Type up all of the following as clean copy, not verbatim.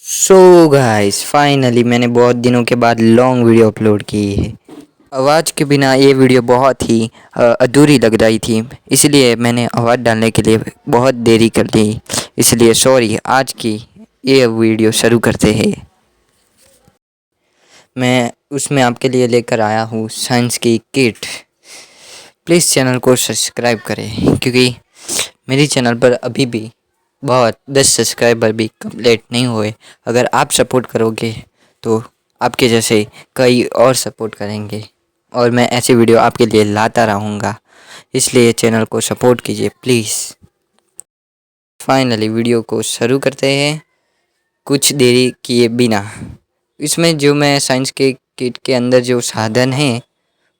So guys finally मैंने बहुत दिनों के बाद लॉन्ग वीडियो अपलोड की है। आवाज़ के बिना ये वीडियो बहुत ही अधूरी लग रही थी, इसलिए मैंने आवाज़ डालने के लिए बहुत देरी कर दी। इसलिए सॉरी। आज की ये वीडियो शुरू करते हैं। मैं उसमें आपके लिए लेकर आया हूँ साइंस की किट। प्लीज़ चैनल को सब्सक्राइब करें, क्योंकि मेरे चैनल पर अभी भी बहुत 10 सब्सक्राइबर भी कंप्लीट नहीं हुए। अगर आप सपोर्ट करोगे तो आपके जैसे कई और सपोर्ट करेंगे और मैं ऐसी वीडियो आपके लिए लाता रहूँगा। इसलिए चैनल को सपोर्ट कीजिए प्लीज़। फाइनली वीडियो को शुरू करते हैं कुछ देरी किए बिना। इसमें जो मैं साइंस के किट के अंदर जो साधन हैं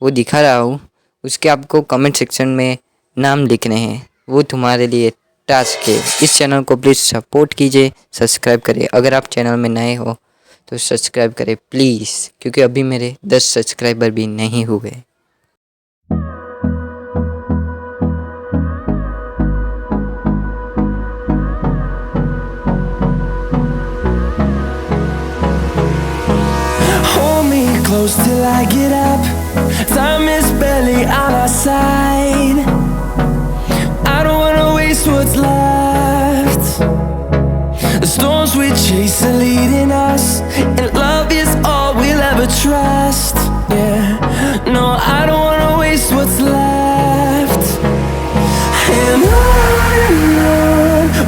वो दिखा रहा हूँ, उसके आपको कमेंट सेक्शन में नाम लिखने हैं। वो तुम्हारे लिए टास्क है। इस चैनल को प्लीज़ सपोर्ट कीजिए, सब्सक्राइब करें। अगर आप चैनल में नए हो तो सब्सक्राइब करें प्लीज़, क्योंकि अभी मेरे 10 सब्सक्राइबर भी नहीं हुए। Hold me close till I get up. Time is barely on our side. I don't wanna waste what's left. The storms we chase are leading us, and love is all we'll ever trust. Yeah, no, I don't wanna waste what's left. And on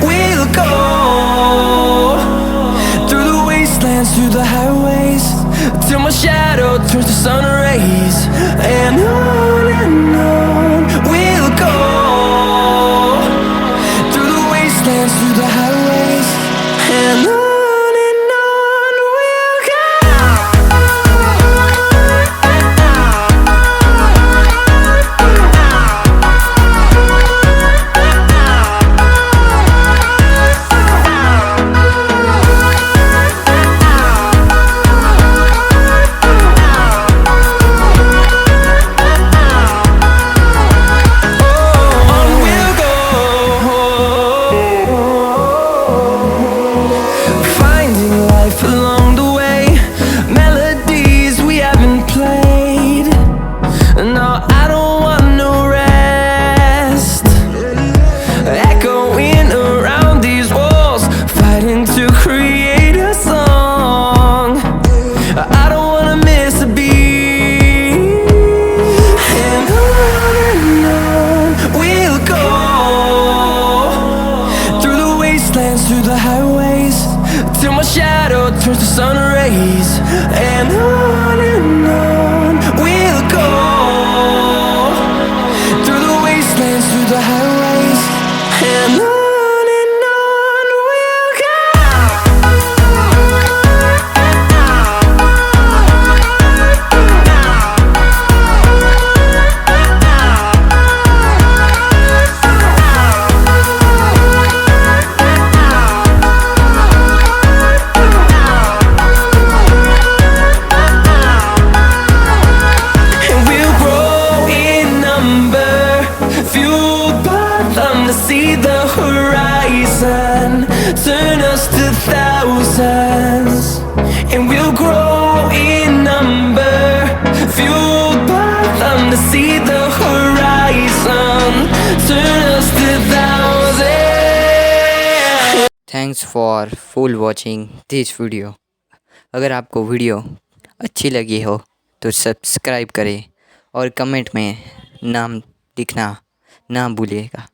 we'll go, through the wastelands, through the highways, till my shadow turns to sun rays. And on we'll go, through the wastelands, through the highways. And on we'll go. On we'll go, finding life along the way, melodies we haven't played. No, I don't want no rest, echoing around these walls, fighting to create a song. I don't wanna miss a beat. And on we'll go, through the wastelands, through the highways, till my shadow turns to sun rays. And on we'll go, through the wastelands, through the highways. And on we'll go. And we'll grow in number, fueled by them to see the horizon, turn us to thousands. And we'll grow in number, fueled by them to see the horizon, turn us to thousands. Thanks for full watching this video. अगर आपको video अच्छी लगी हो तो subscribe करें और comment में नाम लिखना ना भूलिएगा।